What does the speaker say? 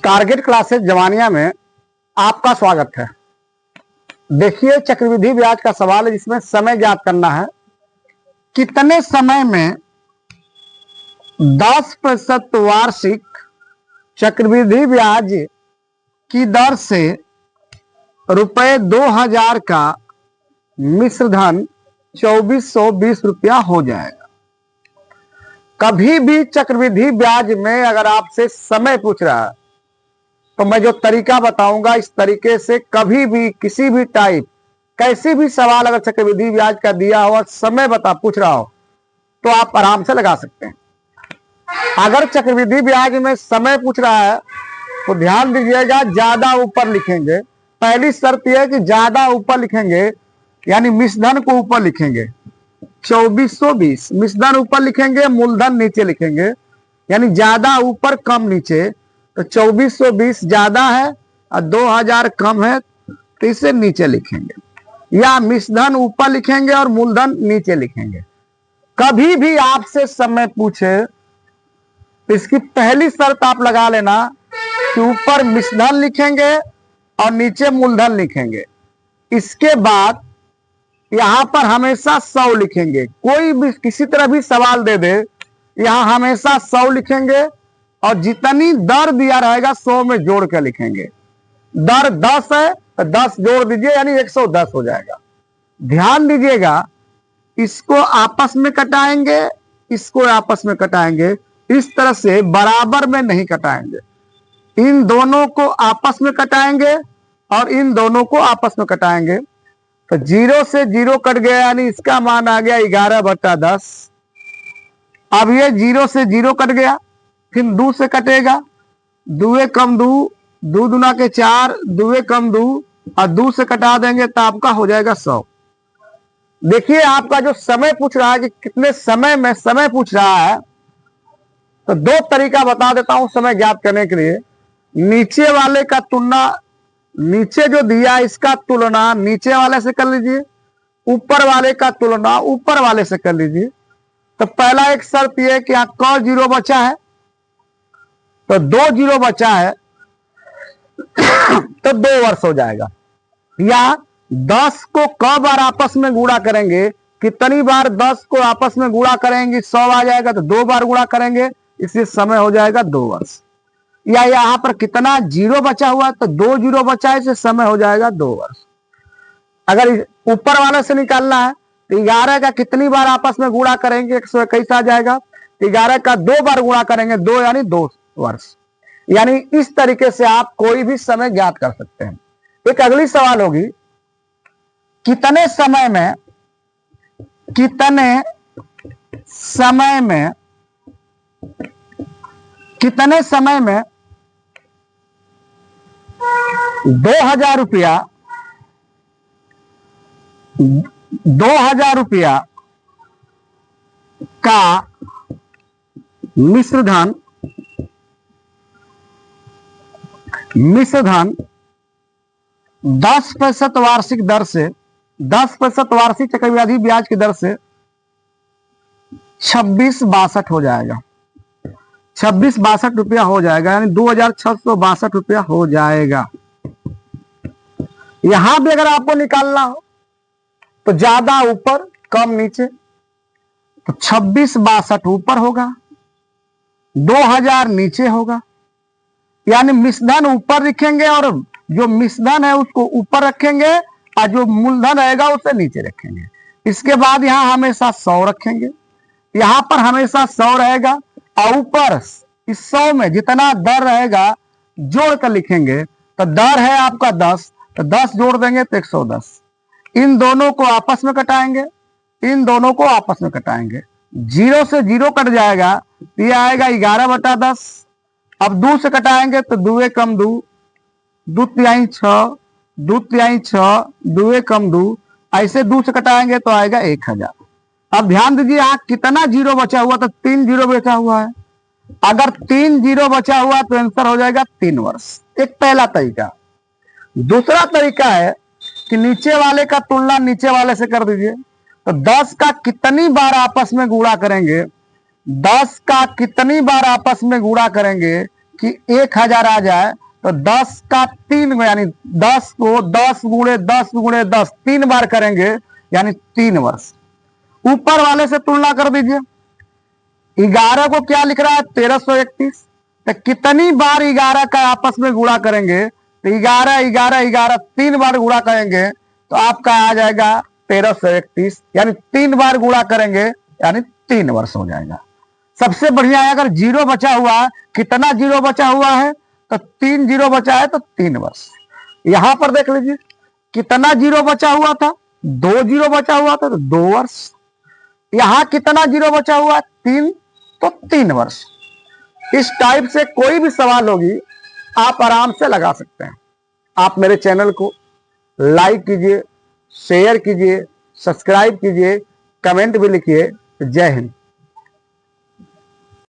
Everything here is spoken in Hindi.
टारगेट क्लासेस जवानिया में आपका स्वागत है। देखिए, चक्रवृद्धि ब्याज का सवाल है जिसमें समय ज्ञात करना है। कितने समय में 10% वार्षिक चक्रवृद्धि ब्याज की दर से रुपए 2000 का मिश्र धन 2420 रुपया हो जाएगा। कभी भी चक्रवृद्धि ब्याज में अगर आपसे समय पूछ रहा है तो मैं जो तरीका बताऊंगा, इस तरीके से कभी भी किसी भी टाइप कैसी भी सवाल अगर चक्रवृद्धि ब्याज का दिया हो और समय पूछ रहा हो तो आप आराम से लगा सकते हैं। अगर चक्रवृद्धि ब्याज में समय पूछ रहा है तो ध्यान दीजिएगा, ज्यादा ऊपर लिखेंगे। पहली शर्त यह है कि ज्यादा ऊपर लिखेंगे, यानी मिश्रधन को ऊपर लिखेंगे। 2420 मिश्रधन ऊपर लिखेंगे, मूलधन नीचे लिखेंगे, यानी ज्यादा ऊपर कम नीचे। तो 2420 ज्यादा है और 2000 कम है तो इसे नीचे लिखेंगे, या मिश्रधन ऊपर लिखेंगे और मूलधन नीचे लिखेंगे। कभी भी आपसे समय पूछे तो इसकी पहली शर्त आप लगा लेना कि ऊपर मिश्रधन लिखेंगे और नीचे मूलधन लिखेंगे। इसके बाद यहां पर हमेशा 100 लिखेंगे। कोई भी किसी तरह भी सवाल दे दे, यहां हमेशा 100 लिखेंगे और जितनी दर दिया रहेगा 100 में जोड़ कर लिखेंगे। दर 10 है तो 10 जोड़ दीजिए, यानी 110 हो जाएगा। ध्यान दीजिएगा, इसको आपस में कटाएंगे, इसको आपस में कटाएंगे, इस तरह से बराबर में नहीं कटाएंगे। इन दोनों को आपस में कटाएंगे और इन दोनों को आपस में कटाएंगे। तो 0 से 0 कट गया, यानी इसका मान आ गया 11/10। अब ये 0 से 0 कट गया, फिर 2 से कटेगा, 2 कम 2, 2 दूना के 4, 2 कम 2 और 2 से कटा देंगे तो आपका हो जाएगा 100। देखिए, आपका जो समय पूछ रहा है कि कितने समय में समय पूछ रहा है, तो 2 तरीका बता देता हूं समय ज्ञात करने के लिए। नीचे वाले का तुलना, नीचे जो दिया इसका तुलना नीचे वाले से कर लीजिए, ऊपर वाले का तुलना ऊपर वाले से कर लीजिए। तो पहला एक शर्त यह कि यहां क 0 बचा है तो 2 0 बचा है तो 2 वर्ष हो जाएगा। या 10 को क बार आपस में गुणा करेंगे, कितनी बार 10 को आपस में गुणा करेंगे 100 आ जाएगा, तो 2 बार गुणा करेंगे, इसलिए समय हो जाएगा 2 वर्ष। या यहां पर कितना 0 बचा हुआ तो 2 0 बचा है, इससे समय हो जाएगा 2 वर्ष। अगर ऊपर वाले से निकालना है तो 11 का कितनी बार आपस में गुणा करेंगे 121 आ जाएगा। 11 का 2 बार गुणा करेंगे, 2 यानी 2 वर्ष। यानी इस तरीके से आप कोई भी समय ज्ञात कर सकते हैं। एक अगली सवाल होगी, कितने समय में 2000 रुपया का मिश्रधन 10% वार्षिक दर से, 10% वार्षिक चक्रवृद्धि ब्याज की दर से 2662 हो जाएगा। 2662 रुपया हो जाएगा, यानी 2662 रुपया हो जाएगा। यहां भी अगर आपको निकालना हो तो ज्यादा ऊपर कम नीचे, तो 2662 ऊपर होगा, 2000 नीचे होगा, यानी मिश्रधन ऊपर लिखेंगे और जो मिश्रधन है उसको ऊपर रखेंगे और जो मूलधन रहेगा उसे नीचे रखेंगे। इसके बाद यहां हमेशा 100 रखेंगे, यहां पर हमेशा 100 रहेगा और ऊपर इस 100 में जितना दर रहेगा जोड़ कर लिखेंगे। तो दर है आपका 10, तो 10 जोड़ देंगे तो 110। इन दोनों को आपस में कटाएंगे, इन दोनों को आपस में कटाएंगे, 0 से 0 कट जाएगा, यह आएगा 11/10। अब 2 से कटाएंगे तो 2 कम 2, 2 तिहाई 6, 2 तिहाई 6, 2 कम 2, ऐसे 2 से कटाएंगे तो आएगा 1000। अब ध्यान दीजिए, यहां कितना 0 बचा हुआ, तो 3 0 बचा हुआ है। अगर 3 0 बचा हुआ तो आंसर हो जाएगा 3 वर्ष। एक पहला तरीका। दूसरा तरीका है कि नीचे वाले का तुलना नीचे वाले से कर दीजिए। तो 10 का कितनी बार आपस में गुणा करेंगे, 10 का कितनी बार आपस में गुणा करेंगे, कि 1000 आ जाए तो 10 का 3 यानी 10 को 10 गुणे 10 गुणे 10 3 बार करेंगे यानी 3 वर्ष। ऊपर वाले से तुलना कर दीजिए। 11 को क्या लिख रहा है 1331, तो कितनी बार 11 का आपस में गुणा करेंगे तो 11 11 11 3 बार गुणा करेंगे तो आपका आ जाएगा 1331, यानी 3 बार गुणा करेंगे यानी 3 वर्ष हो जाएगा। सबसे बढ़िया है अगर जीरो बचा हुआ है, कितना जीरो बचा हुआ है तो 3 जीरो बचा है तो 3 वर्ष। यहां पर देख लीजिए कितना जीरो बचा हुआ था, 2 जीरो बचा हुआ था तो 2 वर्ष। यहां कितना जीरो बचा हुआ है 3 तो 3 वर्ष। इस टाइप से कोई भी सवाल होगी आप आराम से लगा सकते हैं। आप मेरे चैनल को लाइक कीजिए, शेयर कीजिए, सब्सक्राइब कीजिए, कमेंट भी लिखिए। जय हिंद।